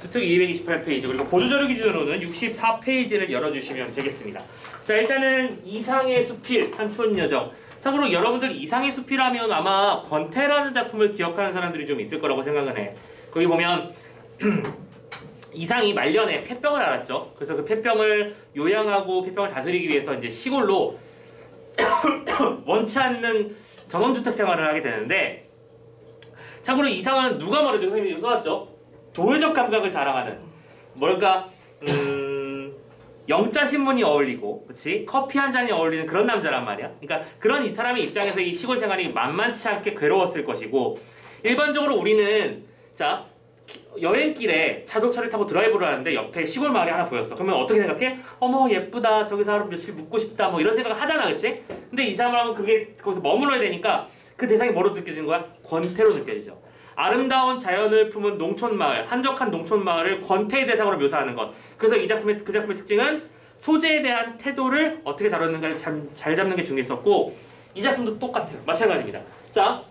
주특 228페이지 그리고 보조자료 기준으로는 64페이지를 열어주시면 되겠습니다. 자, 일단은 이상의 수필 산촌여정. 참고로 여러분들 이상의 수필하면 아마 권태라는 작품을 기억하는 사람들이 좀 있을 거라고 생각은 해. 거기 보면 이상이 말년에 폐병을 앓았죠. 그래서 그 폐병을 요양하고 폐병을 다스리기 위해서 이제 시골로 원치 않는 전원주택 생활을 하게 되는데, 참고로 이상은 누가 말해도 선생님이 써왔죠. 도회적 감각을 자랑하는 뭘까? 영자신문이 어울리고, 그치? 커피 한 잔이 어울리는 그런 남자란 말이야. 그러니까 그런 사람의 입장에서 이 시골 생활이 만만치 않게 괴로웠을 것이고, 일반적으로 우리는 자 여행길에 자동차를 타고 드라이브를 하는데 옆에 시골 마을이 하나 보였어. 그러면 어떻게 생각해? 어머 예쁘다, 저기서 하루 며칠 묵고 싶다, 뭐 이런 생각을 하잖아, 그치? 근데 이 사람은 그게 거기서 머물러야 되니까 그 대상이 뭐로 느껴지는 거야? 권태로 느껴지죠. 아름다운 자연을 품은 농촌마을, 한적한 농촌마을을 권태의 대상으로 묘사하는 것. 그래서 그 작품의 특징은 소재에 대한 태도를 어떻게 다루는가를 잘 잡는 게 중요했었고, 이 작품도 똑같아요. 마찬가지입니다. 자,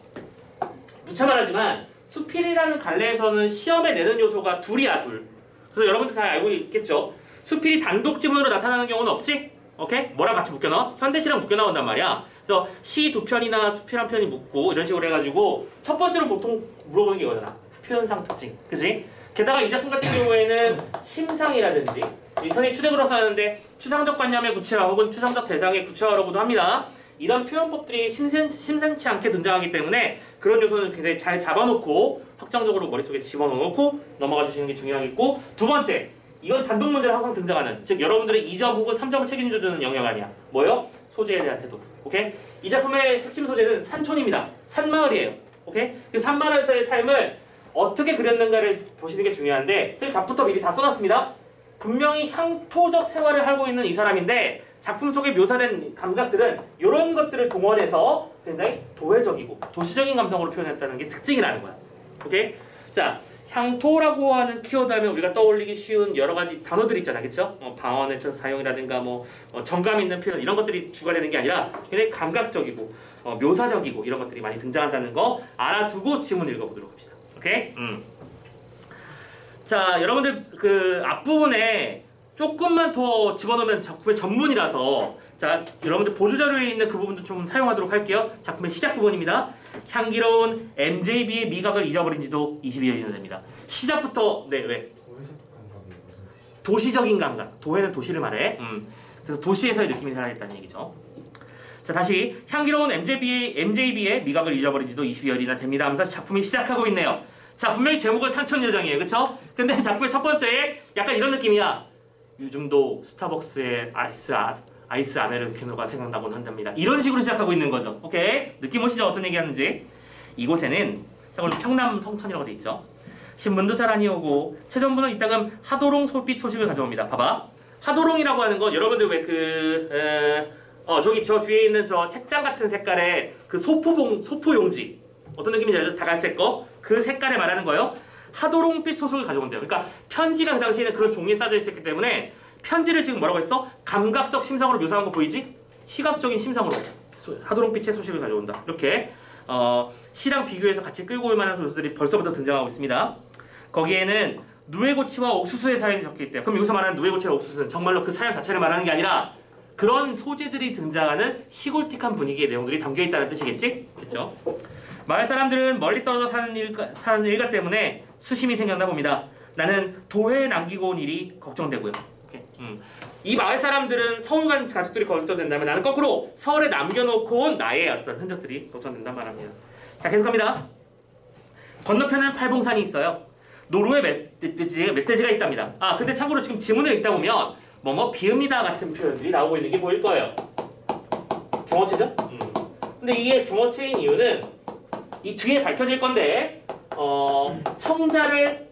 무차 말하지만 수필이라는 갈래에서는 시험에 내는 요소가 둘이야, 둘. 그래서 여러분들 다 알고 있겠죠? 수필이 단독 지문으로 나타나는 경우는 없지? 오케이? 뭐랑 같이 묶여넣어? 현대시랑 묶여나온단 말이야. 그래서 시 두 편이나 수필 한 편이 묶고 이런 식으로 해가지고 첫 번째로 보통 물어보는 게 이거잖아. 표현상 특징. 그지? 게다가 이 작품 같은 경우에는 심상이라든지 인터넷 추대글로 써는데 추상적 관념의 구체화 혹은 추상적 대상의 구체화라고도 합니다. 이런 표현법들이 심상치 않게 등장하기 때문에 그런 요소는 굉장히 잘 잡아놓고 확정적으로 머릿속에 집어넣고 넘어가 주시는 게 중요하겠고, 두 번째, 이건 단독 문제로 항상 등장하는, 즉 여러분들의 2점 혹은 3점을 책임져주는 영역 아니야. 뭐요? 소재에 대한 태도. 오케이? 이 작품의 핵심 소재는 산촌입니다. 산마을이에요. 오케이? 그 산마을에서의 삶을 어떻게 그렸는가를 보시는 게 중요한데, 선생님 답부터 미리 다 써놨습니다. 분명히 향토적 생활을 하고 있는 이 사람인데 작품 속에 묘사된 감각들은 이런 것들을 동원해서 굉장히 도회적이고 도시적인 감성으로 표현했다는 게 특징이라는 거야. 오케이? 자, 향토라고 하는 키워드 하면 우리가 떠올리기 쉬운 여러 가지 단어들 있잖아, 그쵸? 방언의 사용이라든가 정감 있는 표현, 이런 것들이 주가 되는 게 아니라 굉장히 감각적이고 묘사적이고 이런 것들이 많이 등장한다는 거 알아두고 지문 읽어보도록 합시다. 오케이? 자, 여러분들 그 앞부분에 조금만 더 집어넣으면 작품의 전문이라서, 자, 여러분들 보조자료에 있는 그 부분도 좀 사용하도록 할게요. 작품의 시작 부분입니다. 향기로운 MJB의 미각을 잊어버린 지도 22년이 됩니다. 시작부터, 네, 왜? 도회적 감각이 무슨 뜻이야? 도시적인 감각. 도회는 도시를 말해. 그래서 도시에서의 느낌이 살아있다는 얘기죠. 자, 다시 향기로운 MJB의 미각을 잊어버린 지도 22년이나 됩니다 하면서 작품이 시작하고 있네요. 자, 분명히 제목은 산촌여정이에요, 그쵸? 근데 작품의 첫 번째에 약간 이런 느낌이야. 요즘도 스타벅스의 아이스 아메리카노가 생각나곤 한답니다. 이런 식으로 시작하고 있는 거죠. 오케이? 느낌 오시죠? 어떤 얘기 하는지. 이곳에는 평남 성천이라고 돼 있죠. 신문도 잘 아니오고 최전부는 이따금 하도롱 솔빛 소식을 가져옵니다. 봐봐. 하도롱이라고 하는 건 여러분들 왜 저기 저 뒤에 있는 저 책장 같은 색깔의 그 소포 용지, 어떤 느낌인지 알죠? 다갈색 거. 그 색깔에 말하는 거예요. 하도롱빛 소식을 가져온대요. 그러니까 편지가 그 당시에는 그런 종이에 싸져 있었기 때문에 편지를 지금 뭐라고 했어? 감각적 심상으로 묘사한 거 보이지? 시각적인 심상으로 하도롱빛의 소식을 가져온다. 이렇게 시랑 비교해서 같이 끌고 올 만한 요소들이 벌써부터 등장하고 있습니다. 거기에는 누에고치와 옥수수의 사연이 적혀있대요. 그럼 여기서 말하는 누에고치와 옥수수는 정말로 그 사연 자체를 말하는 게 아니라 그런 소재들이 등장하는 시골틱한 분위기의 내용들이 담겨있다는 뜻이겠지? 그렇죠? 마을 사람들은 멀리 떨어져 사는 일가 때문에 수심이 생겼나 봅니다. 나는 도회에 남기고 온 일이 걱정되고요. 이 마을 사람들은 서울 간 가족들이 걱정된다면 나는 거꾸로 서울에 남겨놓고 온 나의 어떤 흔적들이 걱정된단 말합니다. 자, 계속합니다. 건너편에는 팔봉산이 있어요. 노루에 멧돼지가 있답니다. 아, 근데 참고로 지금 지문을 읽다 보면 비읍니다 같은 표현들이 나오고 있는 게 보일 거예요. 경어체죠? 근데 이게 경어체인 이유는 이 뒤에 밝혀질 건데 청자를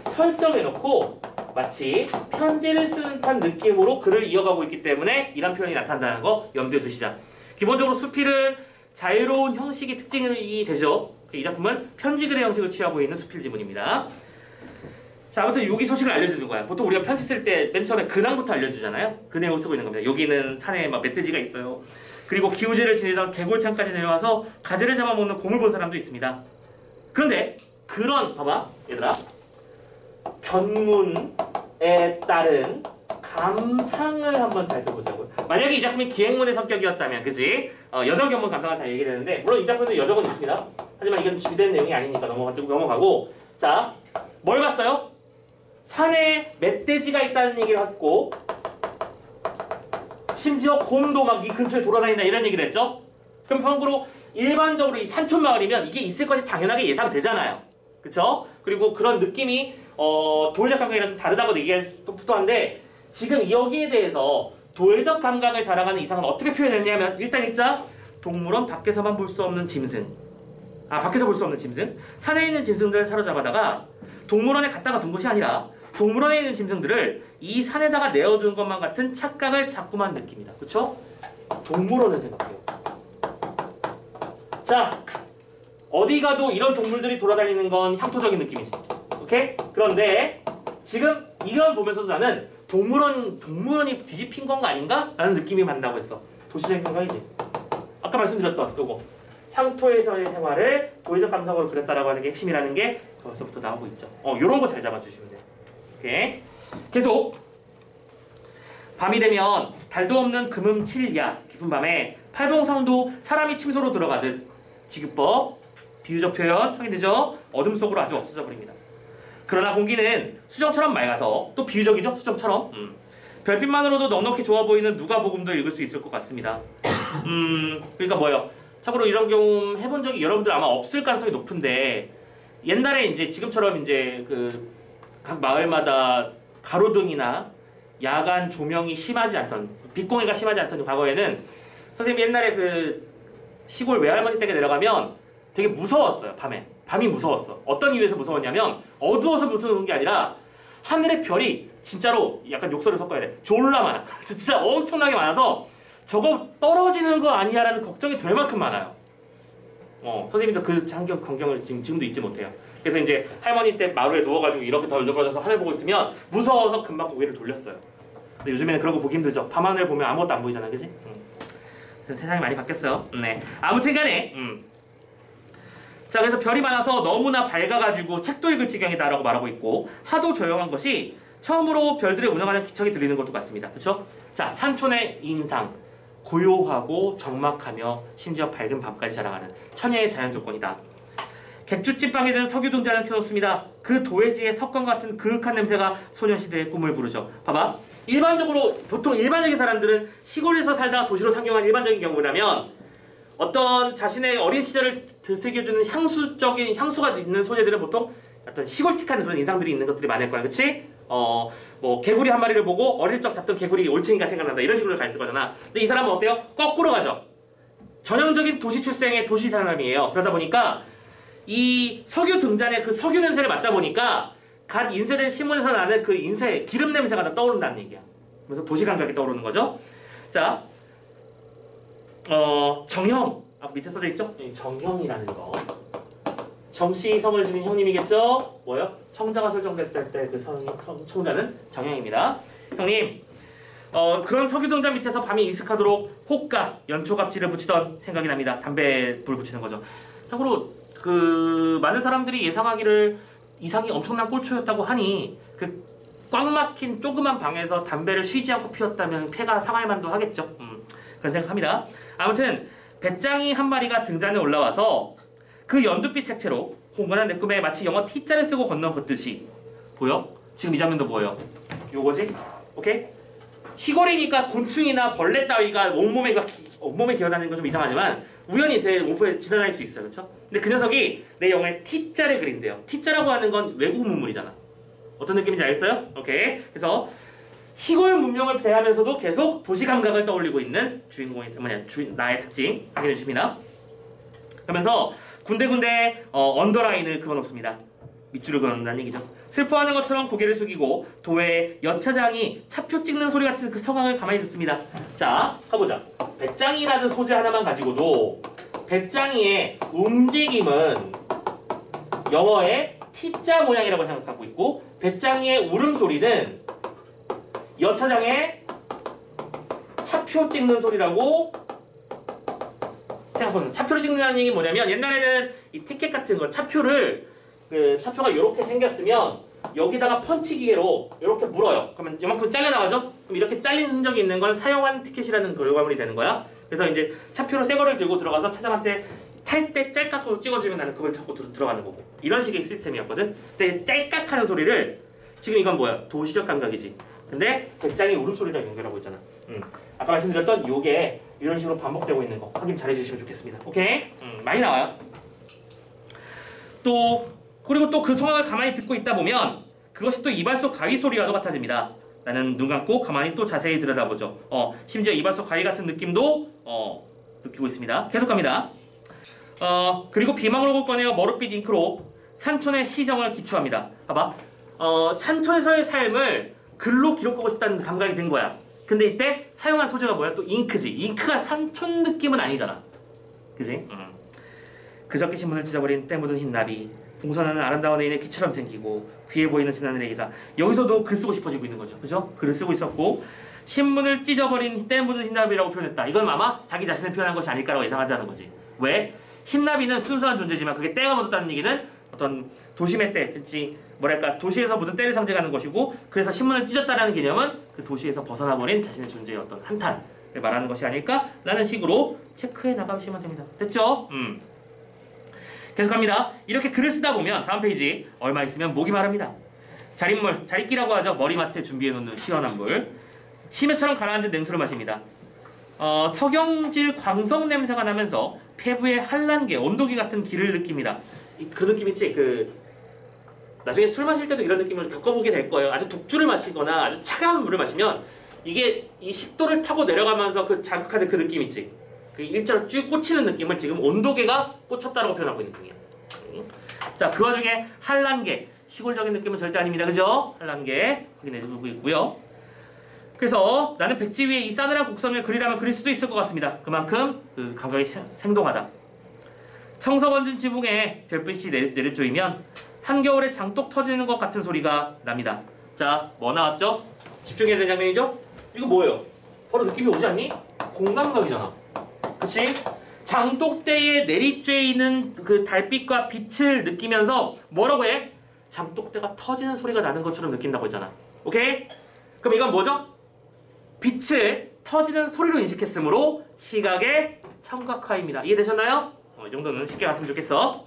설정해놓고 마치 편지를 쓰는 듯한 느낌으로 글을 이어가고 있기 때문에 이런 표현이 나타난다는 거 염두에 두시자. 기본적으로 수필은 자유로운 형식이 특징이 되죠. 이 작품은 편지글의 형식을 취하고 있는 수필 지문입니다. 자, 아무튼 여기 소식을 알려주는 거야. 보통 우리가 편지 쓸 때 맨 처음에 근황부터 알려주잖아요. 그 내용을 쓰고 있는 겁니다. 여기는 산에 멧돼지가 있어요. 그리고 기우제를 지내던 개골창까지 내려와서 가지를 잡아먹는 곰을 본 사람도 있습니다. 그런데 봐봐 얘들아, 견문에 따른 감상을 한번 살펴보자고요. 만약에 이 작품이 기행문의 성격이었다면, 그지? 여정 견문 감상을 다 얘기를 했는데, 물론 이 작품에도 여정은 있습니다. 하지만 이건 주된 내용이 아니니까 넘어가고. 자, 뭘 봤어요? 산에 멧돼지가 있다는 얘기를 했고, 심지어 곰도 막 이 근처에 돌아다닌다 이런 얘기를 했죠? 그럼 참고로 일반적으로 이 산촌 마을이면 이게 있을 것이 당연하게 예상되잖아요. 그쵸? 그리고 그런 느낌이 도회적 감각이랑 좀 다르다고 얘기할 수도 한데, 지금 여기에 대해서 도회적 감각을 자랑하는 이상은 어떻게 표현했냐면, 일단 읽자. 동물원 밖에서만 볼 수 없는 짐승. 밖에서 볼 수 없는 짐승. 산에 있는 짐승들을 사로잡아다가 동물원에 갔다가 둔 것이 아니라 동물원에 있는 짐승들을 이 산에다가 내어준 것만 같은 착각을 자꾸만 느낍니다. 그쵸? 동물원을 생각해요. 자, 어디 가도 이런 동물들이 돌아다니는 건 향토적인 느낌이지. 오케이? 그런데 지금 이걸 보면서도 나는 동물원이 뒤집힌 건가 아닌가? 라는 느낌이 받는다고 했어. 도시적인 감각이지. 아까 말씀드렸던 요거. 향토에서의 생활을 도의적 감성으로 그렸다라고 하는 게 핵심이라는 게 거기서부터 나오고 있죠. 요런 거 잘 잡아주시면 돼요. 오케이. 계속. 밤이 되면 달도 없는 금음 7야 깊은 밤에 팔봉성도 사람이 침소로 들어가듯 지급법, 비유적 표현 확인되죠? 어둠 속으로 아주 없어져 버립니다. 그러나 공기는 수정처럼 맑아서 또 비유적이죠? 수정처럼. 별빛만으로도 넉넉히 좋아 보이는 누가복음도 읽을 수 있을 것 같습니다. 그러니까 뭐예요? 참고로 이런 경험 해본 적이 여러분들 아마 없을 가능성이 높은데, 옛날에 이제 지금처럼 이제 그 각 마을마다 가로등이나 야간 조명이 심하지 않던, 빛공해가 심하지 않던 과거에는 선생님이 옛날에 그 시골 외할머니 댁에 내려가면 되게 무서웠어요. 밤이 무서웠어. 어떤 이유에서 무서웠냐면 어두워서 무서운 게 아니라 하늘의 별이 진짜로, 약간 욕설을 섞어야 돼, 졸라 많아. 진짜 엄청나게 많아서 저거 떨어지는 거 아니야라는 걱정이 될 만큼 많아요. 선생님도 그 광경을 지금도 잊지 못해요. 그래서 이제 할머니 때 마루에 누워가지고 이렇게 덜덜거려서 하늘 보고 있으면 무서워서 금방 고개를 돌렸어요. 근데 요즘에는 그런 거 보기 힘들죠. 밤하늘 보면 아무것도 안 보이잖아, 그지? 세상이 많이 바뀌었어요. 네. 아무튼간에 자, 그래서 별이 많아서 너무나 밝아가지고 책도 읽을 지경이다라고 말하고 있고, 하도 조용한 것이 처음으로 별들의 운영하는 기척이 들리는 것도 같습니다. 그렇죠? 자, 산촌의 인상, 고요하고 적막하며 심지어 밝은 밤까지 자랑하는 천혜의 자연 조건이다. 객주집방에 든 석유 등잔을 켜놓습니다. 그 도회지의 석관 같은 그윽한 냄새가 소년시대의 꿈을 부르죠. 봐봐. 일반적으로 보통 일반적인 사람들은 시골에서 살다가 도시로 상경한 일반적인 경우라면 어떤 자신의 어린 시절을 되새겨주는 향수가 있는 소재들은 보통 어떤 시골틱한 그런 인상들이 있는 것들이 많을 거야. 그치? 뭐 개구리 한 마리를 보고 어릴 적 잡던 개구리 올챙이가 생각난다, 이런 식으로 갈 거잖아. 근데 이 사람은 어때요? 거꾸로 가죠. 전형적인 도시 출생의 도시 사람이에요. 그러다 보니까 이 석유 등잔에 그 석유 냄새를 맡다 보니까 갓 인쇄된 신문에서 나는 그 인쇄 기름 냄새가 다 떠오른다는 얘기야. 그래서 도시 감각이 떠오르는 거죠. 자, 정형, 밑에 써져 있죠? 정형이라는 거. 정씨 성을 지닌 형님이겠죠? 뭐요? 청자가 설정될 때 그 청자는 정형입니다. 형님, 그런 석유 등잔 밑에서 밤이 이슥하도록 호가, 연초갑지를 붙이던 생각이 납니다. 담배 불 붙이는 거죠. 참고로 그 많은 사람들이 예상하기를 이상이 엄청난 꼴초였다고 하니 그 꽉 막힌 조그만 방에서 담배를 쉬지 않고 피웠다면 폐가 상할 만도 하겠죠. 그런 생각합니다. 아무튼 배짱이 한 마리가 등잔에 올라와서 그 연두빛 색채로 홍건한 내 꿈에 마치 영어 T자를 쓰고 건너걷듯이 보여? 지금 이 장면도 보여요. 요거지? 오케이? 시골이니까 곤충이나 벌레 따위가 온몸에 기어다니는 건 좀 이상하지만 우연히 몸에 지나다닐 수 있어요. 그렇죠? 근데 그 녀석이 내 영어에 T자를 그린대요. T자라고 하는 건 외국 문물이잖아. 어떤 느낌인지 알겠어요? 오케이. 그래서 시골 문명을 대하면서도 계속 도시 감각을 떠올리고 있는 나의 특징 확인해 주십니다. 그러면서 군데군데 언더라인을 그어놓습니다. 밑줄을 그어놓는다는 얘기죠. 슬퍼하는 것처럼 고개를 숙이고 도의 여차장이 차표 찍는 소리 같은 그 성황을 가만히 듣습니다. 자, 가보자. 배짱이라는 소재 하나만 가지고도 배짱이의 움직임은 영어의 T자 모양이라고 생각하고 있고, 배짱이의 울음소리는 여차장의 차표 찍는 소리라고 생각합니다. 차표를 찍는다는 얘기 뭐냐면, 옛날에는 이 티켓 같은 거 차표가 이렇게 생겼으면 여기다가 펀치 기계로 이렇게 물어요. 그러면 이만큼 잘려나가죠? 그럼 이렇게 잘린 흔적이 있는 건 사용한 티켓이라는 결과물이 되는 거야. 그래서 이제 차표로 새 거를 들고 들어가서 차장한테 탈 때 짤깍하고 찍어주면 나는 그걸 잡고 들어가는 거고. 이런 식의 시스템이었거든. 근데 짤깍하는 소리를 지금 이건 뭐야? 도시적 감각이지. 근데 백장이 울음소리랑 연결하고 있잖아. 아까 말씀드렸던 요게 이런 식으로 반복되고 있는 거 확인 잘 해주시면 좋겠습니다. 오케이? 많이 나와요. 또 그리고 또 그 상황을 가만히 듣고 있다 보면 그것이 또 이발소 가위 소리와도 같아집니다. 나는 눈 감고 가만히 또 자세히 들여다보죠. 심지어 이발소 가위 같은 느낌도 느끼고 있습니다. 계속 갑니다. 그리고 비망록을 꺼내어 머릿빛 잉크로 산촌의 시정을 기초합니다. 봐봐. 산촌에서의 삶을 글로 기록하고 싶다는 감각이 든 거야. 근데 이때 사용한 소재가 뭐야? 또 잉크지. 잉크가 산촌 느낌은 아니잖아. 그지? 그저께 신문을 찢어버린 때 묻은 흰 나비. 봉선하는 아름다운 애인의 귀처럼 생기고 귀해 보이는 지나늘의 기사. 여기서도 글 쓰고 싶어지고 있는 거죠. 그죠? 글을 쓰고 있었고 신문을 찢어버린 때 묻은 흰나비라고 표현했다. 이건 아마 자기 자신을 표현한 것이 아닐까라고 예상한다는 거지. 왜? 흰나비는 순수한 존재지만 그게 때가 묻었다는 얘기는 어떤 도심의 때, 뭐랄까 도시에서 묻은 때를 상징하는 것이고 그래서 신문을 찢었다라는 개념은 그 도시에서 벗어나버린 자신의 존재의 어떤 한탄을 말하는 것이 아닐까라는 식으로 체크해 나가시면 됩니다. 됐죠? 계속합니다. 이렇게 글을 쓰다 보면 다음 페이지 얼마 있으면 목이 마릅니다. 자릿물, 자릿기라고 하죠. 머리맡에 준비해놓는 시원한 물. 치매처럼 가라앉은 냉수를 마십니다. 석영질 광석 냄새가 나면서 폐부의 한란계, 온도계 같은 기를 느낍니다. 그 느낌 있지? 나중에 술 마실 때도 이런 느낌을 겪어보게 될 거예요. 아주 독주를 마시거나 아주 차가운 물을 마시면 이게 이 식도를 타고 내려가면서 그 자극하는 그 느낌 있지? 그 일자로 쭉 꽂히는 느낌을 지금 온도계가 꽂혔다라고 표현하고 있는 중이에요. 자, 그 와중에 한란계, 시골적인 느낌은 절대 아닙니다. 그죠? 한란계 확인해주고 있고요. 그래서 나는 백지 위에 이 싸늘한 곡선을 그리라면 그릴 수도 있을 것 같습니다. 그만큼 그 감각이 생동하다. 청석 얹은 지붕에 별빛이 내려쪼이면 한겨울에 장독 터지는 것 같은 소리가 납니다. 자, 뭐 나왔죠? 집중해야 되는 장면이죠? 이거 뭐예요? 바로 느낌이 오지 않니? 공감각이잖아. 그치? 장독대에 내리쬐이는 그 달빛과 빛을 느끼면서 뭐라고 해? 장독대가 터지는 소리가 나는 것처럼 느낀다고 했잖아. 오케이? 그럼 이건 뭐죠? 빛을 터지는 소리로 인식했으므로 시각의 청각화입니다. 이해되셨나요? 이 정도는 쉽게 갔으면 좋겠어.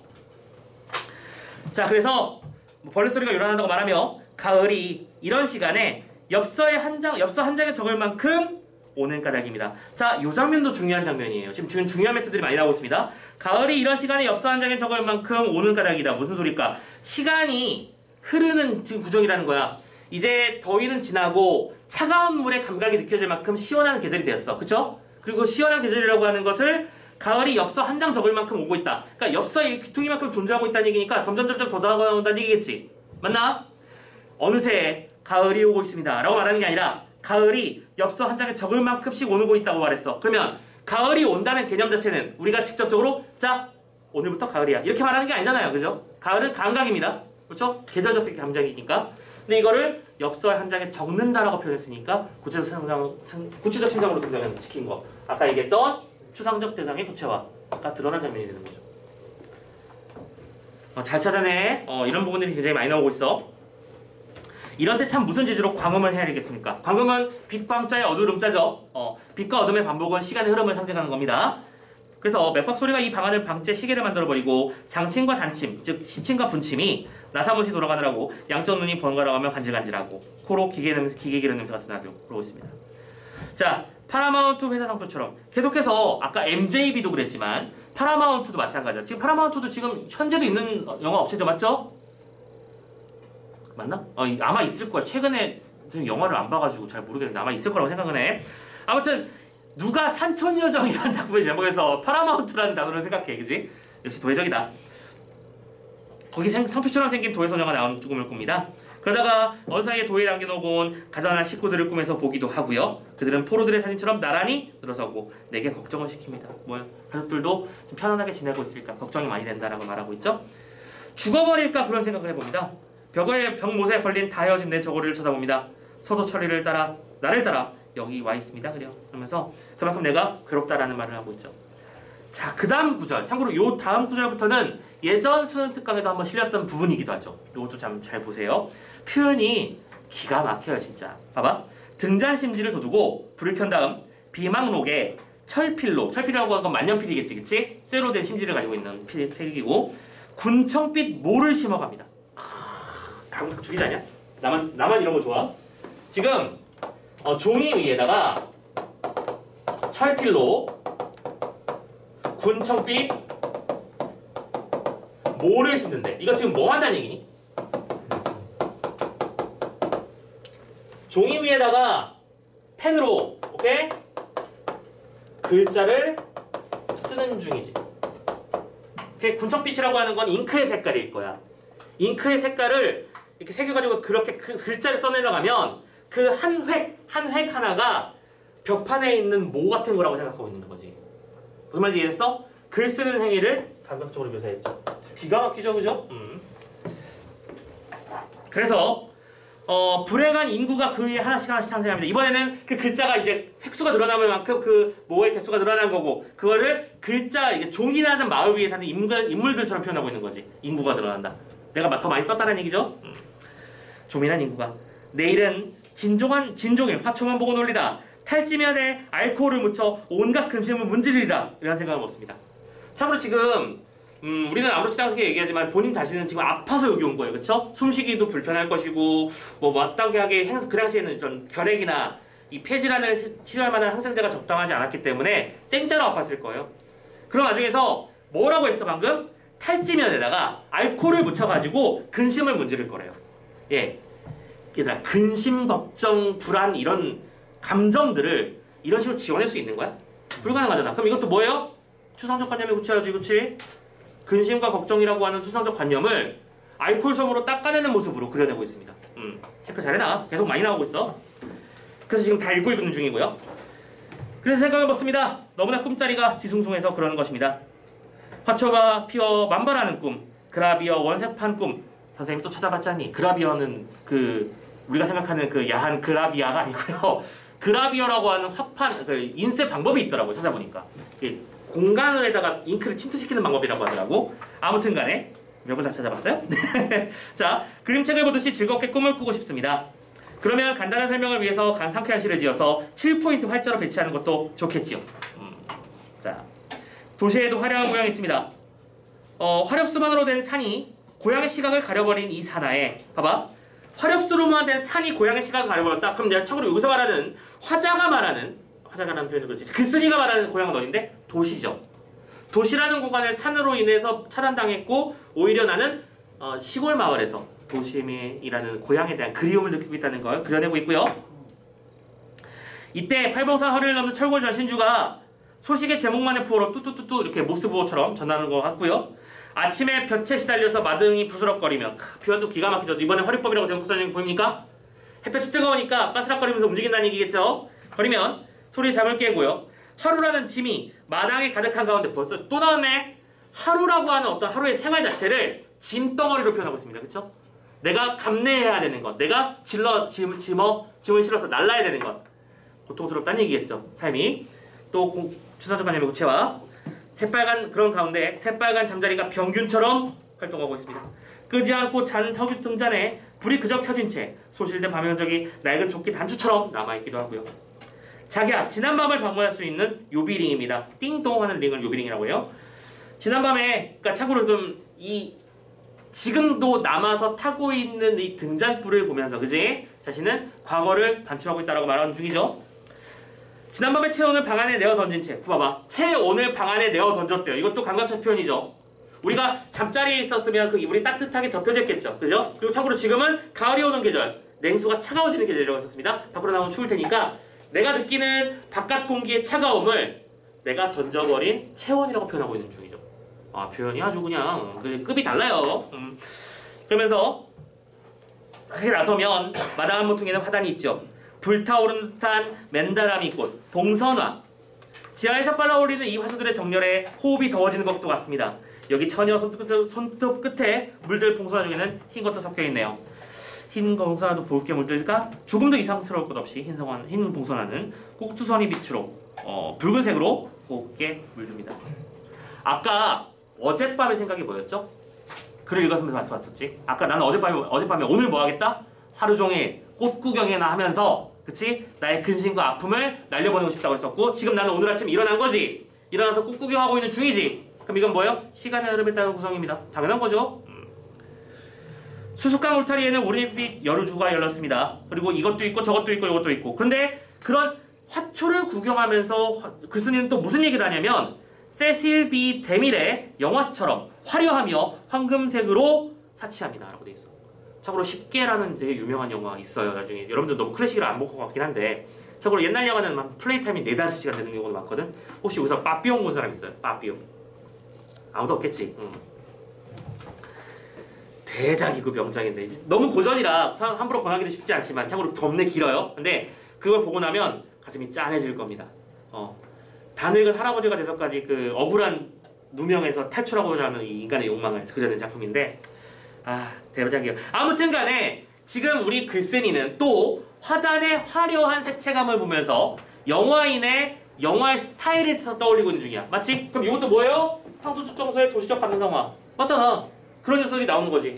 자, 그래서 벌레 소리가 요란한다고 말하며 가을이 이런 시간에 엽서 한 장에 적을 만큼 오는 까닭입니다. 자, 이 장면도 중요한 장면이에요. 지금 중요한 멘트들이 많이 나오고 있습니다. 가을이 이런 시간에 엽서 한 장에 적을 만큼 오는 까닭이다. 무슨 소리일까? 시간이 흐르는 지금 구정이라는 거야. 이제 더위는 지나고 차가운 물의 감각이 느껴질 만큼 시원한 계절이 되었어. 그쵸? 그리고 시원한 계절이라고 하는 것을 가을이 엽서 한 장 적을 만큼 오고 있다. 그러니까 엽서의 귀퉁이만큼 존재하고 있다는 얘기니까 점점 더 다가온다는 얘기겠지. 맞나? 어느새 가을이 오고 있습니다. 라고 말하는 게 아니라 가을이 엽서 한 장에 적을 만큼씩 오고 있다고 말했어. 그러면 가을이 온다는 개념 자체는 우리가 직접적으로 자, 오늘부터 가을이야. 이렇게 말하는 게 아니잖아요. 그죠? 가을은 감각입니다. 그렇죠? 계절적 감정이니까. 근데 이거를 엽서 한 장에 적는다라고 표현했으니까 구체적 신상으로 등장을 시킨 거. 아까 얘기했던 추상적 대상의 구체화가 드러난 장면이 되는 거죠. 잘 찾아내. 이런 부분들이 굉장히 많이 나오고 있어. 이런 때 참 무슨 재주로 광음을 해야 되겠습니까? 광음은 빛광자의 어두름자죠. 빛과 어둠의 반복은 시간의 흐름을 상징하는 겁니다. 그래서 맥박 소리가 이 방안을 방째 시계를 만들어버리고 장침과 단침, 즉 시침과 분침이 나사못이 돌아가느라고 양쪽 눈이 번갈아 가며 간질간질하고 코로 기계 기름 냄새 같은 나도 그러고 있습니다. 자, 파라마운트 회사 상표처럼 계속해서 아까 MJB도 그랬지만 파라마운트도 마찬가지야. 지금 파라마운트도 지금 현재도 있는 영화 업체죠, 맞죠? 맞나? 아마 있을 거야. 최근에 영화를 안 봐가지고 잘 모르겠는데 아마 있을 거라고 생각은 해. 아무튼 누가 산촌여정이라는 작품의 제목에서 파라마운트라는 단어를 생각해, 그지? 역시 도회적이다. 거기 상표처럼 생긴 도회소녀가 나온 꿈을 꿉니다. 그러다가 어느 사이에 도회에 남겨놓은 가난한 식구들을 꿈에서 보기도 하고요. 그들은 포로들의 사진처럼 나란히 늘어서고 내게 걱정을 시킵니다. 뭐야? 가족들도 좀 편안하게 지내고 있을까 걱정이 많이 된다라고 말하고 있죠. 죽어버릴까 그런 생각을 해봅니다. 벽못에 걸린 다 헤어진 내 저고리를 쳐다봅니다. 서도철이를 따라 나를 따라 여기 와 있습니다. 그래요. 그러면서 그만큼 내가 괴롭다라는 말을 하고 있죠. 자, 그 다음 구절. 참고로 요 다음 구절부터는 예전 수능 특강에도 한번 실렸던 부분이기도 하죠. 이것도 참 잘 보세요. 표현이 기가 막혀요 진짜. 봐봐. 등잔심지를 돋우고 불을 켠 다음 비망록에 철필이라고 하는 건 만년필이겠지, 그치? 쇠로 된 심지를 가지고 있는 필이고 군청빛 모를 심어갑니다. 감각 죽이지 않냐? 나만 이런 거 좋아? 지금 종이 위에다가 철필로 군청빛 모를 심는데 이거 지금 뭐 한다는 얘기니? 종이 위에다가 펜으로, 오케이? 글자를 쓰는 중이지. 오케이? 군청빛이라고 하는 건 잉크의 색깔일 거야. 잉크의 색깔을 이렇게 새겨가지고 그렇게 그 글자를 써내려가면 그 한 획 하나가 벽판에 있는 모 같은 거라고 생각하고 있는 거지. 무슨 말인지 이해했어? 글 쓰는 행위를 감각적으로 묘사했죠. 기가 막히죠, 그죠? 그래서 불행한 인구가 그 위에 하나씩 탄생합니다. 이번에는 그 글자가 이제 획수가 늘어나는 만큼 그 모의 개수가 늘어난 거고 그거를 글자 이게 종이라는 마을 위에 사는 인물들처럼 표현하고 있는 거지. 인구가 늘어난다. 내가 더 많이 썼다는 얘기죠. 조민한 인구가 내일은 진종일 화초만 보고 놀리라. 탈지면에 알코올을 묻혀 온갖 금심을 문지르리라. 이런 생각을 먹습니다. 참고로 지금 우리는 아무렇지도 않게 얘기하지만 본인 자신은 지금 아파서 여기 온 거예요. 그쵸? 숨쉬기도 불편할 것이고 뭐 마땅하게 그 당시에는 이런 결핵이나 이 폐질환을 치료할 만한 항생제가 적당하지 않았기 때문에 생짜로 아팠을 거예요. 그런 와중에서 뭐라고 했어 방금? 탈지면에다가 알코올을 묻혀가지고 근심을 문지를 거래요. 예, 얘들아 근심, 걱정, 불안 이런 감정들을 이런 식으로 지원할 수 있는 거야? 불가능하잖아. 그럼 이것도 뭐예요? 추상적 관념에 굳혀야지, 그치? 근심과 걱정이라고 하는 추상적 관념을 알코올솜으로 닦아내는 모습으로 그려내고 있습니다. 체크 잘해놔. 계속 많이 나오고 있어. 그래서 지금 달고 있는 중이고요. 그래서 생각해봤습니다. 너무나 꿈자리가 뒤숭숭해서 그러는 것입니다. 화초가 피어 만발하는 꿈, 그라비어 원색판 꿈. 선생님이 또 찾아봤자니 그라비어는 그 우리가 생각하는 그 야한 그라비아가 아니고요. 그라비어라고 하는 화판, 그 인쇄 방법이 있더라고요. 찾아보니까. 공간에다가 잉크를 침투시키는 방법이라고 하더라고. 아무튼 간에 몇 번 다 찾아봤어요? 자, 그림책을 보듯이 즐겁게 꿈을 꾸고 싶습니다. 그러면 간단한 설명을 위해서 상쾌한 시를 지어서 7포인트 활자로 배치하는 것도 좋겠지요. 자, 도시에도 화려한 모양이 있습니다. 화렵수만으로 된 산이 고향의 시각을 가려버린 이 산하에 봐봐. 화렵수로만 된 산이 고향의 시각을 가려버렸다. 그럼 내가 참고로 여기서 말하는 화자가라는 표현도 그렇지. 글쓴이가 말하는 고향은 어딘데? 도시죠. 도시라는 공간을 산으로 인해서 차단당했고 오히려 나는 시골 마을에서 도심이라는 고향에 대한 그리움을 느끼고 있다는 걸 그려내고 있고요. 이때 팔봉산 허리를 넘는 철골 전신주가 소식의 제목만의 부호로 뚜뚜뚜뚜 이렇게 모스부호처럼 전하는 것 같고요. 아침에 볕에 시달려서 마등이 부스럭거리며 표현도 기가 막히죠. 이번에 화류법이라고 제목 써있는 거 보입니까? 햇볕이 뜨거우니까 바스락거리면서 움직인다는 얘기겠죠. 거리면 소리에 잠을 깨고요. 하루라는 짐이 마당에 가득한 가운데 벌써 또 나왔네. 하루라고 하는 어떤 하루의 생활 자체를 짐덩어리로 표현하고 있습니다. 그쵸? 내가 감내해야 되는 것, 내가 짐을 실어서 날라야 되는 것, 고통스럽다는 얘기겠죠. 삶이. 또 추상적 관념의 구체화, 새빨간 그런 가운데 새빨간 잠자리가 병균처럼 활동하고 있습니다. 끄지 않고 잔 석유 등잔에 불이 그저 켜진 채 소실된 밤의 흔적이 낡은 조끼 단추처럼 남아있기도 하고요. 자기야, 지난밤을 방문할 수 있는 요비링입니다. 띵동 하는 링을 요비링이라고 해요. 지난밤에, 그러니까 참고로 지금도 남아서 타고 있는 이 등잔불을 보면서, 그지? 자신은 과거를 반추하고 있다라고 말하는 중이죠. 지난밤에 체온을 방 안에 내어 던진 채, 봐봐. 체온을 방 안에 내어 던졌대요. 이것도 감각적 표현이죠. 우리가 잠자리에 있었으면 그 이불이 따뜻하게 덮여졌겠죠. 그죠? 그리고 참고로 지금은 가을이 오는 계절, 냉수가 차가워지는 계절이라고 했었습니다. 밖으로 나오면 추울 테니까 내가 느끼는 바깥 공기의 차가움을 내가 던져버린 체온이라고 표현하고 있는 중이죠. 아, 표현이 아주 그냥 급이 달라요. 그러면서 그렇게 나서면 마당 한 모퉁이에는 화단이 있죠. 불타오르는 듯한 맨다라미 꽃, 봉선화. 지하에서 빨아올리는 이 화수들의 정렬에 호흡이 더워지는 것도 같습니다. 여기 처녀 손톱 끝에 물들 봉선화 중에는 흰 것도 섞여 있네요. 흰 봉선화도 붉게 물들까? 조금 더 이상스러울 것 없이 흰 봉선화는 꼭두선이 빛으로 붉은색으로 곱게 물듭니다. 아까 어젯밤의 생각이 뭐였죠? 글을 읽었으면서 봤었지. 아까 나는 어젯밤에 오늘 뭐 하겠다? 하루 종일 꽃 구경이나 하면서 그치? 나의 근심과 아픔을 날려보내고 싶다고 했었고 지금 나는 오늘 아침 일어난 거지. 일어나서 꽃 구경하고 있는 중이지. 그럼 이건 뭐예요? 시간의 흐름에 따른 구성입니다. 당연한 거죠. 수수깡 울타리에는 오렌빛 여루주가 열렸습니다. 그리고 이것도 있고 저것도 있고 이것도 있고. 그런데 그런 화초를 구경하면서 글쓴이는 또 무슨 얘기를 하냐면 세실 B 데밀의 영화처럼 화려하며 황금색으로 사치합니다 라고 돼 있어. 참고로 10개라는 되게 유명한 영화 있어요. 나중에 여러분들 너무 클래식을 안 볼 것 같긴 한데 참고로 옛날 영화는 막 플레이 타임이 4-5시간 되는 경우도 많거든. 혹시 여기서 빠삐용 본 사람 있어요? 빠삐용. 아무도 없겠지. 대작이고 명작인데 너무 고전이라 함부로 권하기도 쉽지 않지만 참고로 겁내 길어요. 근데 그걸 보고 나면 가슴이 짠해질 겁니다. 다 늙은 할아버지가 돼서까지 그 억울한 누명에서 탈출하고자 하는 이 인간의 욕망을 그려낸 작품인데 대작이에요. 아무튼 간에 지금 우리 글쓴이는 또 화단의 화려한 색채감을 보면서 영화인의 영화의 스타일에 떠올리고 있는 중이야. 맞지? 그럼 이것도 뭐예요? 상도주정서의 도시적 감성화. 맞잖아. 그런 녀석이 나오는 거지.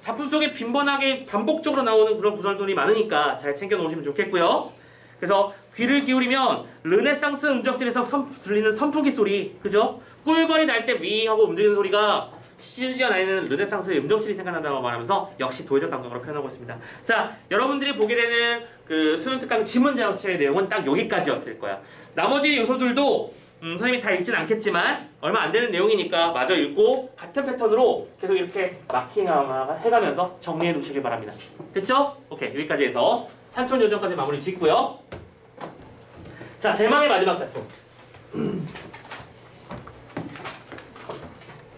작품 속에 빈번하게 반복적으로 나오는 그런 구절들이 많으니까 잘 챙겨 놓으시면 좋겠고요. 그래서 귀를 기울이면 르네상스 음정질에서 들리는 선풍기 소리, 그죠? 꿀벌이 날 때 위 하고 움직이는 소리가 심지어 나에는 르네상스의 음정질이 생각난다고 말하면서 역시 도의적 감각으로 표현하고 있습니다. 자, 여러분들이 보게 되는 그 수능특강 지문자료체의 내용은 딱 여기까지였을 거야. 나머지 요소들도 선생님이 다 읽진 않겠지만 얼마 안 되는 내용이니까 마저 읽고 같은 패턴으로 계속 이렇게 마킹해가면서 정리해 두시길 바랍니다. 됐죠? 오케이, 여기까지 해서 산촌요정까지 마무리 짓고요. 자, 대망의 마지막 작품.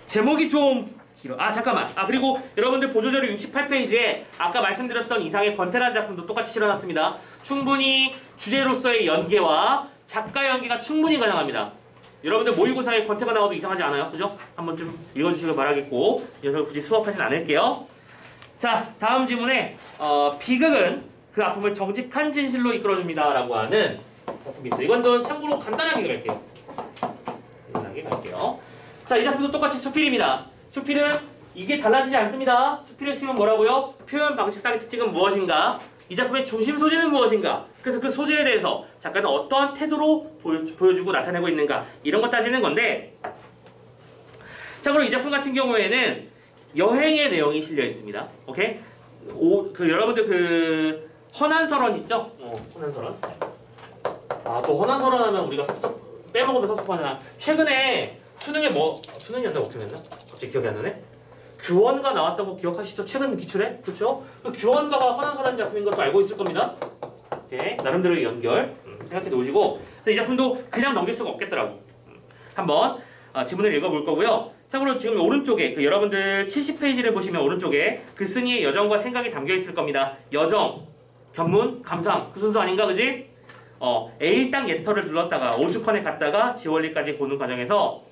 제목이 좀 길어. 잠깐만. 그리고 여러분들 보조자료 68페이지에 아까 말씀드렸던 이상의 권태란 작품도 똑같이 실어놨습니다. 충분히 주제로서의 연계와 작가 연기가 충분히 가능합니다. 여러분들 모의고사에 권태가 나와도 이상하지 않아요. 그죠? 한번 좀 읽어주시길 바라겠고 이 녀석을 굳이 수업하진 않을게요. 자, 다음 질문에 비극은 그 아픔을 정직한 진실로 이끌어줍니다 라고 하는 작품이 있어요. 이건 좀 참고로 간단하게 갈게요. 자, 이 작품도 똑같이 수필입니다. 수필은 이게 달라지지 않습니다. 수필의 핵심은 뭐라고요? 표현 방식상의 특징은 무엇인가? 이 작품의 중심 소재는 무엇인가? 그래서 그 소재에 대해서 작가는 어떠한 태도로 보여주고 나타내고 있는가? 이런 거 따지는 건데 참고로 이 작품 같은 경우에는 여행의 내용이 실려 있습니다. 오케이? 여러분들 그 헌안설원 있죠? 헌안설원. 또 헌안설원 하면 우리가 빼먹으면 섭섭하잖아. 최근에 수능이 한다고 어떻게 했나? 갑자기 기억이 안 나네? 규원가 나왔다고 기억하시죠? 최근 기출에? 그렇죠? 그 규원가가 헌안설원 작품인 것도 알고 있을 겁니다. 오케이. 나름대로의 연결 생각해 놓으시고 이 작품도 그냥 넘길 수가 없겠더라고. 한번 지문을 읽어볼 거고요. 참고로 지금 오른쪽에 여러분들 70페이지를 보시면 오른쪽에 글쓴이의 여정과 생각이 담겨 있을 겁니다. 여정, 견문, 감상 그 순서 아닌가 그지? A땅 예터를 둘렀다가 오죽헌에 갔다가 지원리까지 보는 과정에서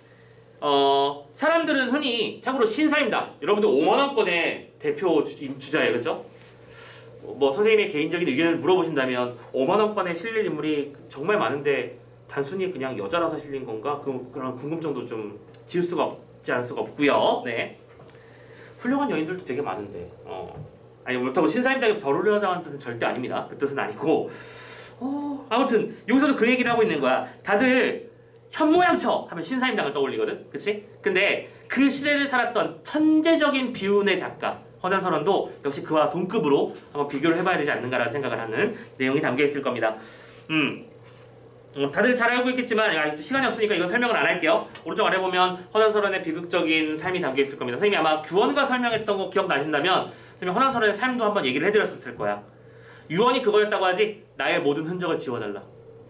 사람들은 흔히 참고로 신사임당 여러분들 5만원권의 대표 주자예요. 그죠? 뭐 선생님의 개인적인 의견을 물어보신다면 5만원권에 실릴 인물이 정말 많은데 단순히 그냥 여자라서 실린 건가? 그런 궁금증도 좀 지울 수가 없지 않을 수가 없고요. 네. 훌륭한 여인들도 되게 많은데 그렇다고 신사임당이 덜 훌륭하다는 뜻은 절대 아닙니다. 그 뜻은 아니고 아무튼 여기서도 그 얘기를 하고 있는 거야. 다들 현모양처 하면 신사임당을 떠올리거든. 그치? 근데 그 시대를 살았던 천재적인 비운의 작가 헌안설원도 역시 그와 동급으로 한번 비교를 해봐야 되지 않는가라는 생각을 하는 내용이 담겨 있을 겁니다. 다들 잘 알고 있겠지만 시간이 없으니까 이건 설명을 안 할게요. 오른쪽 아래 보면 헌안설원의 비극적인 삶이 담겨 있을 겁니다. 선생님이 아마 규원가 설명했던 거 기억나신다면 선생님이 헌안설원의 삶도 한번 얘기를 해드렸을 거야. 유언이 그거였다고 하지. 나의 모든 흔적을 지워달라.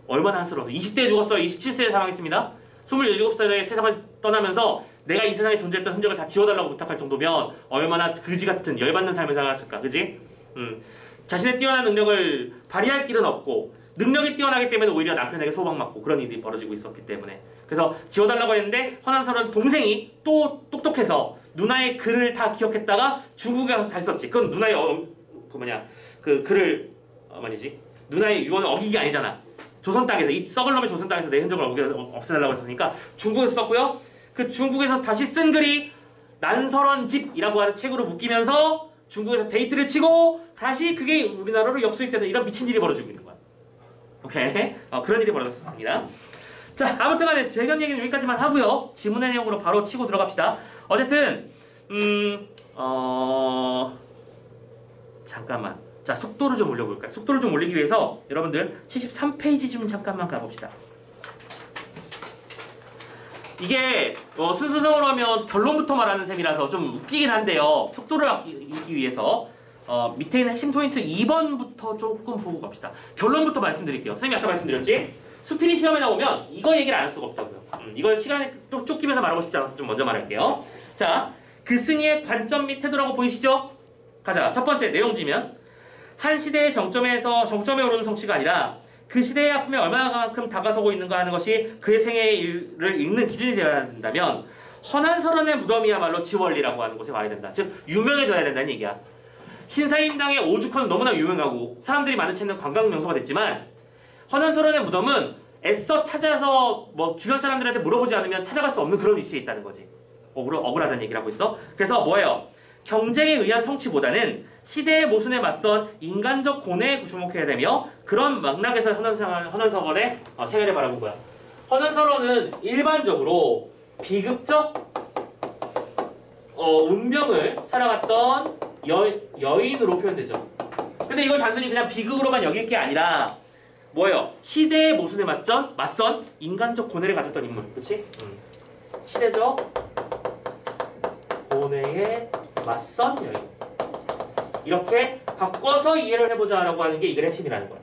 얼마나 한스러워서 20대에 죽었어요. 27세에 사망했습니다. 27살에 세상을 떠나면서 내가 이 세상에 존재했던 흔적을 다 지워달라고 부탁할 정도면 얼마나 그지같은 열받는 삶을 살았을까. 그지? 자신의 뛰어난 능력을 발휘할 길은 없고 능력이 뛰어나기 때문에 오히려 남편에게 소방맞고 그런 일이 벌어지고 있었기 때문에 그래서 지워달라고 했는데 헌안설원 동생이 또 똑똑해서 누나의 글을 다 기억했다가 중국에 가서 다시 썼지. 그건 누나의 그 글을 누나의 유언을 어기기 아니잖아. 조선 땅에서 이 썩을 놈의 조선 땅에서 내 흔적을 없애달라고 했으니까 중국에서 썼고요. 그 중국에서 다시 쓴 글이 난설원집이라고 하는 책으로 묶이면서 중국에서 데이트를 치고 다시 그게 우리나라로 역수입되는 이런 미친 일이 벌어지고 있는 거야. 오케이? 그런 일이 벌어졌습니다. 자, 아무튼 간에 배경 얘기는 여기까지만 하고요. 지문의 내용으로 바로 치고 들어갑시다. 어쨌든 잠깐만. 자, 속도를 좀 올려볼까요? 속도를 좀 올리기 위해서 여러분들 73페이지 좀 잠깐만 가봅시다. 이게 순서적으로 하면 결론부터 말하는 셈이라서 좀 웃기긴 한데요. 속도를 읽기 위해서 밑에 있는 핵심 포인트 2번부터 조금 보고 갑시다. 결론부터 말씀드릴게요. 선생님이 아까 말씀드렸지? 수필이 시험에 나오면 이거 얘기를 안 할 수가 없다고요. 이걸 시간에 또 쫓기면서 말하고 싶지 않아서 좀 먼저 말할게요. 자, 그 승리의 관점 및 태도라고 보이시죠? 가자. 첫 번째 내용지면 한 시대의 정점에 오르는 성취가 아니라 그 시대의 아픔에 얼마만큼 다가서고 있는가 하는 것이 그의 생애를 읽는 기준이 되어야 된다면 허난설원의 무덤이야말로 지원리라고 하는 곳에 와야 된다. 즉 유명해져야 된다는 얘기야. 신사임당의 오죽헌은 너무나 유명하고 사람들이 많은 채는 관광 명소가 됐지만 허난설원의 무덤은 애써 찾아서 주변 사람들한테 물어보지 않으면 찾아갈 수 없는 그런 위치에 있다는 거지. 억울하다는 얘기를 하고 있어. 그래서 뭐예요? 경쟁에 의한 성취보다는 시대의 모순에 맞선 인간적 고뇌에 주목해야 되며 그런 맥락에서 허난설원의 생애를 바라본 거야. 허난설원은 일반적으로 비극적 운명을 살아갔던 여인으로 표현되죠. 근데 이걸 단순히 그냥 비극으로만 여길 게 아니라 뭐예요? 시대의 모순에 맞선 인간적 고뇌를 가졌던 인물. 그렇지? 시대적 고뇌에 맞선 여인. 이렇게 바꿔서 이해를 해보자라고 하는 게 이걸 핵심이라는 거야.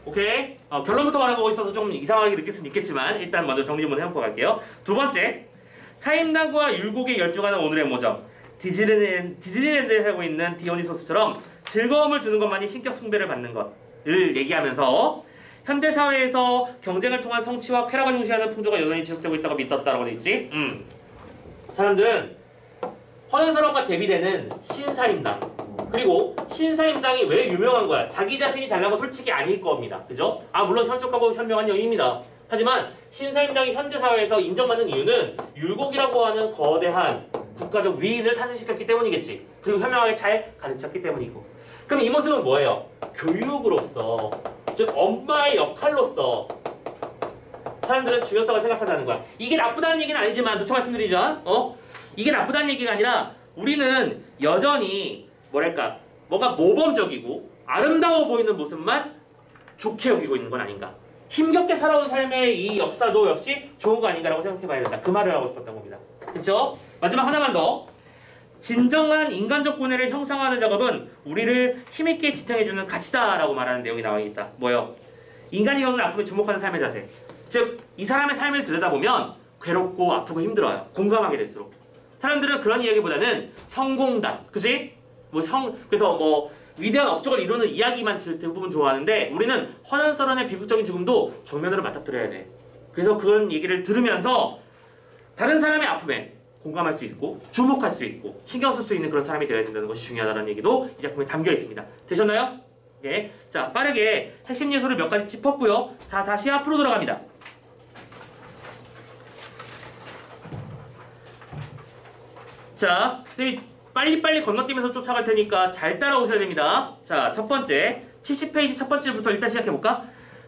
오케이? 결론부터 말하고 있어서 좀 이상하게 느낄 수는 있겠지만 일단 먼저 정리 좀 해보고 갈게요. 두 번째, 사임당과 율곡에 열중하는 오늘의 모점. 디즈니랜드에 살고 있는 디오니소스처럼 즐거움을 주는 것만이 신격 숭배를 받는 것을 얘기하면서 현대사회에서 경쟁을 통한 성취와 쾌락을 중시하는 풍조가 여전히 지속되고 있다고 믿었다라고 돼 있지. 사람들은 허난설원과 대비되는 신사임당, 그리고 신사임당이 왜 유명한 거야? 자기 자신이 잘난 건 솔직히 아닐 겁니다. 그죠? 물론 혈족하고 현명한 여인입니다. 하지만 신사임당이 현대사회에서 인정받는 이유는 율곡이라고 하는 거대한 국가적 위인을 탄생시켰기 때문이겠지. 그리고 현명하게 잘 가르쳤기 때문이고. 그럼 이 모습은 뭐예요? 교육으로서, 즉 엄마의 역할로서 사람들은 중요성을 생각한다는 거야. 이게 나쁘다는 얘기는 아니지만 누차 말씀드리죠. 이게 나쁘다는 얘기가 아니라 우리는 여전히 뭔가 모범적이고 아름다워 보이는 모습만 좋게 여기고 있는 건 아닌가. 힘겹게 살아온 삶의 이 역사도 역시 좋은 거 아닌가라고 생각해 봐야 된다. 그 말을 하고 싶었던 겁니다. 그렇죠? 마지막 하나만 더. 진정한 인간적 고뇌를 형성하는 작업은 우리를 힘있게 지탱해주는 가치다라고 말하는 내용이 나와 있다. 뭐요? 인간이 겪는 아픔에 주목하는 삶의 자세. 즉, 이 사람의 삶을 들여다보면 괴롭고 아프고 힘들어요. 공감하게 될수록. 사람들은 그런 이야기보다는 성공담, 그치? 그래서 위대한 업적을 이루는 이야기만 대부분 좋아하는데 우리는 허난설원의 비극적인 죽음도 정면으로 맞닥뜨려야 돼. 그래서 그런 얘기를 들으면서 다른 사람의 아픔에 공감할 수 있고 주목할 수 있고 신경 쓸 수 있는 그런 사람이 되어야 된다는 것이 중요하다는 얘기도 이 작품에 담겨 있습니다. 되셨나요? 네. 자, 빠르게 핵심 요소를 몇 가지 짚었고요. 자, 다시 앞으로 돌아갑니다. 자, 빨리빨리 건너뛰면서 쫓아갈 테니까 잘 따라오셔야 됩니다. 자, 첫 번째 70페이지 첫 번째부터 일단 시작해볼까?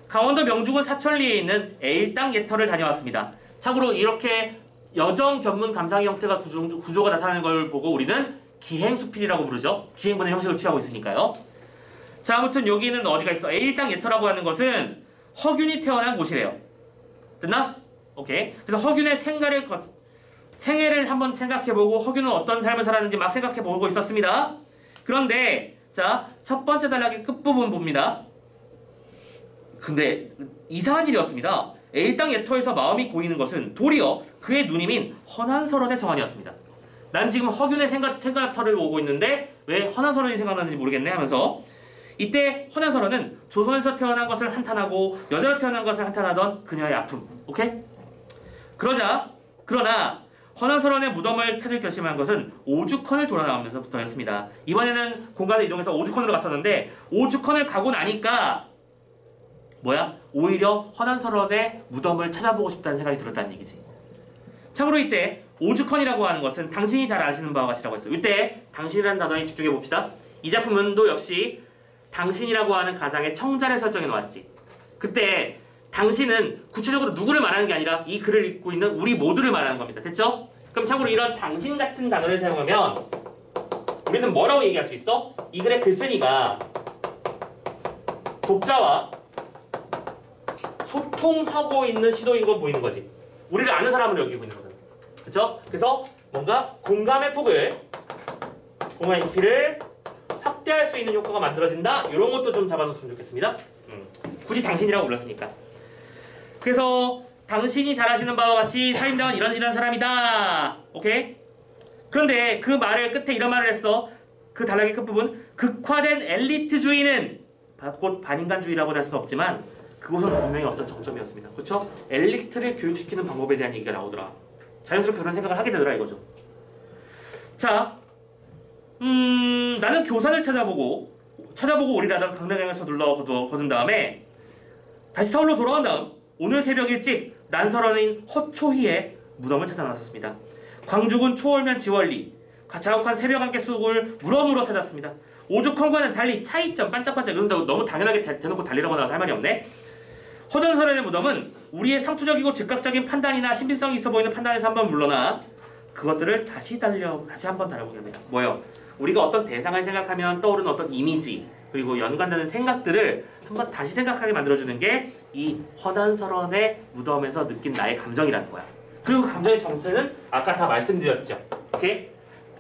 강원도 명주군 사천리에 있는 A땅 예터를 다녀왔습니다. 참고로 이렇게 여정 견문 감상의 형태가 구조가 나타나는 걸 보고 우리는 기행수필이라고 부르죠. 기행문의 형식을 취하고 있으니까요. 자, 아무튼 여기는 어디가 있어? A땅 예터라고 하는 것은 허균이 태어난 곳이래요. 됐나? 오케이. 그래서 허균의 생애를 한번 생각해보고 허균은 어떤 삶을 살았는지 막 생각해보고 있었습니다. 그런데 자, 첫 번째 단락의 끝부분 봅니다. 근데 이상한 일이었습니다. A땅 예터에서 마음이 고이는 것은 도리어 그의 누님인 허난설원의 정환이었습니다. 난 지금 허균의 생각터를 보고 있는데 왜 허난설원이 생각나는지 모르겠네 하면서 이때 허난설원은 조선에서 태어난 것을 한탄하고 여자로 태어난 것을 한탄하던 그녀의 아픔. 오케이? 그러나 허난설원의 무덤을 찾을 결심한 것은 오죽헌을 돌아 나오면서부터였습니다. 이번에는 공간을 이동해서 오죽헌으로 갔었는데 오죽헌을 가고 나니까 오히려 허난설원의 무덤을 찾아보고 싶다는 생각이 들었다는 얘기지. 참고로 이때 오죽헌이라고 하는 것은 당신이 잘 아시는 바와 같이라고 했어요. 이때 당신이라는 단어에 집중해 봅시다. 이 작품은도 역시 당신이라고 하는 가상의 청자를 설정해 놓았지. 그때 당신은 구체적으로 누구를 말하는 게 아니라 이 글을 읽고 있는 우리 모두를 말하는 겁니다. 됐죠? 그럼 참고로 이런 당신 같은 단어를 사용하면 우리는 뭐라고 얘기할 수 있어? 이 글의 글쓴이가 독자와 소통하고 있는 시도인 건 보이는 거지. 우리를 아는 사람으로 여기고 있는 거잖아. 그쵸? 그래서 뭔가 공감의 공감의 깊이를 확대할 수 있는 효과가 만들어진다. 이런 것도 좀 잡아놓으면 좋겠습니다. 굳이 당신이라고 불렀으니까. 그래서 당신이 잘 아시는 바와 같이 사임당은 이런 사람이다. 오케이? 그런데 그 말을 끝에 이런 말을 했어. 그 단락의 끝부분. 극화된 엘리트주의는 곧 반인간주의라고 할 수는 없지만 그곳은 분명히 어떤 정점이었습니다. 그렇죠? 엘리트를 교육시키는 방법에 대한 얘기가 나오더라. 자연스럽게 그런 생각을 하게 되더라 이거죠. 자, 나는 교산을 찾아보고 오리라던 강릉행을 서둘러 거둔 다음에 다시 서울로 돌아온 다음 오늘 새벽 일찍 난설원인 허초희의 무덤을 찾아 나섰습니다. 광주군 초월면 지원리 자욱한 새벽 함께 쑥을 물어물어 찾았습니다. 오죽헌과는 달리 차이점 반짝반짝 이런다고 너무 당연하게 대놓고 달리라고 나와서 할 말이 없네. 허전설의 무덤은 우리의 상투적이고 즉각적인 판단이나 신빙성이 있어 보이는 판단에서 한번 물러나 그것들을 다시 한번 다뤄보게 합니다. 뭐요? 우리가 어떤 대상을 생각하면 떠오르는 어떤 이미지 그리고 연관되는 생각들을 한번 다시 생각하게 만들어주는 게 이 허난설원의 무덤에서 느낀 나의 감정이라는 거야. 그리고 그 감정의 정체는 아까 다 말씀드렸죠. 오케이?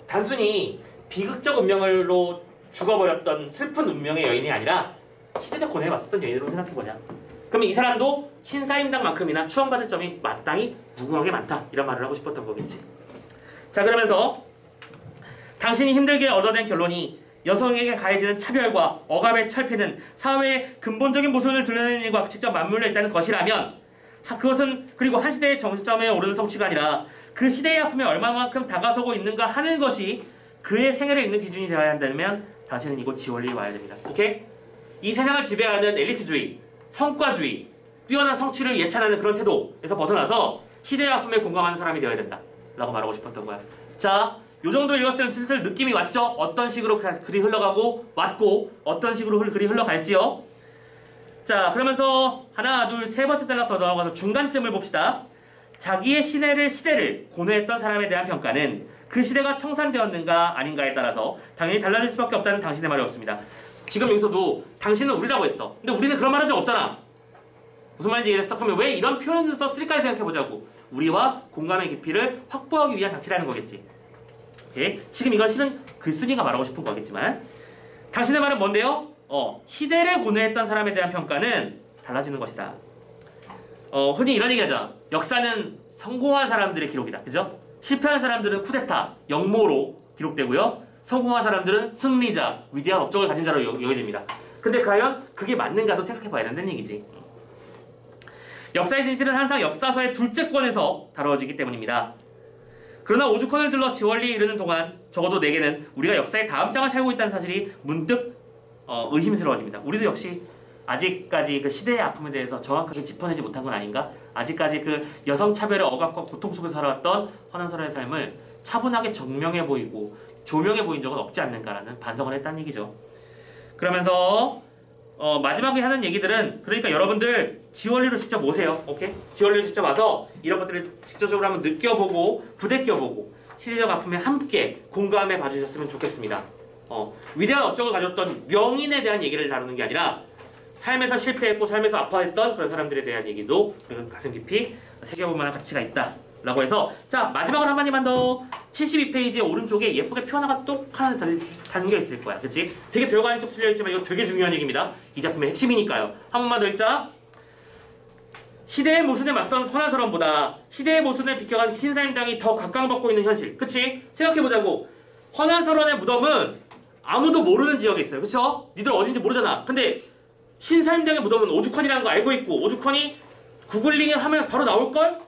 단순히 비극적 운명으로 죽어버렸던 슬픈 운명의 여인이 아니라 시대적 고뇌에 맞섰던 여인으로 생각해보냐. 그러면 이 사람도 신사임당만큼이나 추앙받을 점이 마땅히 무궁하게 많다. 이런 말을 하고 싶었던 거겠지. 자, 그러면서 당신이 힘들게 얻어낸 결론이 여성에게 가해지는 차별과 억압의 철폐는 사회의 근본적인 모순을 드러내는 일과 직접 맞물려 있다는 것이라면 그것은 그리고 한 시대의 정점에 오르는 성취가 아니라 그 시대의 아픔에 얼마만큼 다가서고 있는가 하는 것이 그의 생애를 읽는 기준이 되어야 한다면 당신은 이곳 지원리에 와야 됩니다. 오케이? 이 세상을 지배하는 엘리트주의, 성과주의, 뛰어난 성취를 예찬하는 그런 태도에서 벗어나서 시대의 아픔에 공감하는 사람이 되어야 된다 라고 말하고 싶었던 거야. 자, 요 정도 읽었으면 슬슬 느낌이 왔죠? 어떤 식으로 글이 흘러가고 왔고 어떤 식으로 글이 흘러갈지요? 자, 그러면서 하나, 둘, 세 번째 단락 더 나아가서 중간점을 봅시다. 자기의 시대를 고뇌했던 사람에 대한 평가는 그 시대가 청산되었는가 아닌가에 따라서 당연히 달라질 수밖에 없다는 당신의 말이었습니다. 지금 여기서도 당신은 우리라고 했어. 근데 우리는 그런 말 한 적 없잖아. 무슨 말인지 이해했어? 그러면 왜 이런 표현을 썼을까 생각해보자고. 우리와 공감의 깊이를 확보하기 위한 장치라는 거겠지. 오케이? 지금 이건 실은 글쓴이가 말하고 싶은 거겠지만 당신의 말은 뭔데요? 시대를 고뇌했던 사람에 대한 평가는 달라지는 것이다. 흔히 이런 얘기 하죠. 역사는 성공한 사람들의 기록이다. 그죠? 실패한 사람들은 쿠데타, 역모로 기록되고요. 성공한 사람들은 승리자, 위대한 업적을 가진 자로 여겨집니다. 근데 과연 그게 맞는가도 생각해봐야 된다는 얘기지. 역사의 진실은 항상 역사서의 둘째 권에서 다뤄지기 때문입니다. 그러나 오죽헌을 들러 지원리에 이르는 동안 적어도 내게는 우리가 역사의 다음 장을 살고 있다는 사실이 문득 의심스러워집니다. 우리도 역시 아직까지 그 시대의 아픔에 대해서 정확하게 짚어내지 못한 건 아닌가? 아직까지 그 여성 차별의 억압과 고통 속에서 살아왔던 허난설의 삶을 차분하게 정명해 보이고 조명해 보인 적은 없지 않는가라는 반성을 했다는 얘기죠. 그러면서 마지막에 하는 얘기들은 그러니까 여러분들 지원리로 직접 오세요. 오케이? 지원리로 직접 와서 이런 것들을 직접적으로 한번 느껴보고 부대껴보고 시대적 아픔에 함께 공감해 봐주셨으면 좋겠습니다. 위대한 업적을 가졌던 명인에 대한 얘기를 다루는 게 아니라 삶에서 실패했고 삶에서 아파했던 그런 사람들에 대한 얘기도 가슴 깊이 새겨볼 만한 가치가 있다 라고 해서 자 마지막으로 한 마디만 더 72페이지 오른쪽에 예쁘게 표 하나가 또 하나 담겨 있을 거야. 그치? 되게 별거 아닌 척 쓸려있지만 이거 되게 중요한 얘기입니다. 이 작품의 핵심이니까요. 한 번만 더 읽자. 시대의 모순에 맞선 허난설원보다 시대의 모순을 비켜간 신사임당이 더 각광받고 있는 현실. 그치? 생각해보자고. 허난설원의 무덤은 아무도 모르는 지역에 있어요. 그쵸? 니들 어딘지 모르잖아. 근데 신사임당의 무덤은 오죽헌이라는 거 알고 있고 오죽헌이 구글링을 하면 바로 나올걸?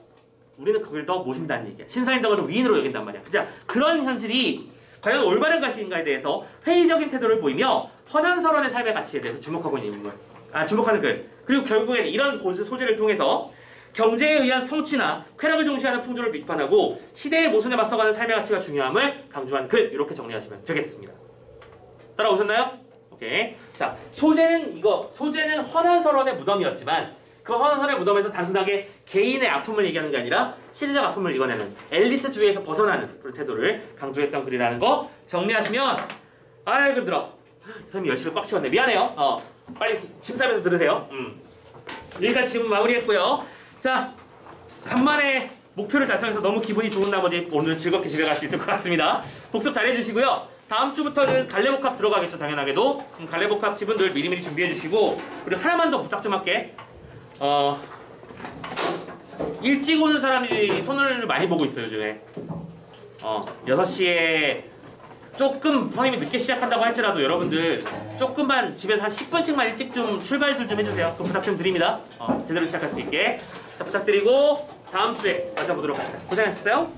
우리는 그걸 더 모신다는 얘기야. 신사임당을 더 위인으로 여긴단 말이야. 그죠? 그런 현실이 과연 올바른 것인가에 대해서 회의적인 태도를 보이며 허난설원의 삶의 가치에 대해서 주목하고 있는 인물. 주목하는 글. 그리고 결국엔 이런 소재를 통해서 경제에 의한 성취나 쾌락을 중시하는 풍조를 비판하고 시대의 모순에 맞서가는 삶의 가치가 중요함을 강조한 글 이렇게 정리하시면 되겠습니다. 따라오셨나요? 오케이. 자, 소재는 헌한설원의 무덤이었지만 그 헌한설의 무덤에서 단순하게 개인의 아픔을 얘기하는 게 아니라 시대적 아픔을 이겨내는 엘리트주의에서 벗어나는 그런 태도를 강조했던 글이라는 거 정리하시면 아이고 힘들어. 선생님이 열심히 꽉 채웠네. 미안해요. 빨리 침 싸면서 들으세요. 여기까지 지금 마무리했고요. 자, 간만에 목표를 달성해서 너무 기분이 좋은 나머지 오늘 즐겁게 집에 갈 수 있을 것 같습니다. 복습 잘 해주시고요. 다음 주부터는 갈래복합 들어가겠죠, 당연하게도. 갈래복합 지분들 미리미리 준비해 주시고, 그리고 하나만 더 부탁 좀 할게. 일찍 오는 사람이 손을 많이 보고 있어요, 요즘에. 6시에 조금 선생님이 늦게 시작한다고 할지라도 여러분들 조금만 집에서 한 10분씩만 일찍 좀 출발들 좀 해주세요. 그 부탁 좀 드립니다. 제대로 시작할 수 있게. 자, 부탁드리고 다음 주에 맞아보도록 하겠습니다. 고생하셨어요.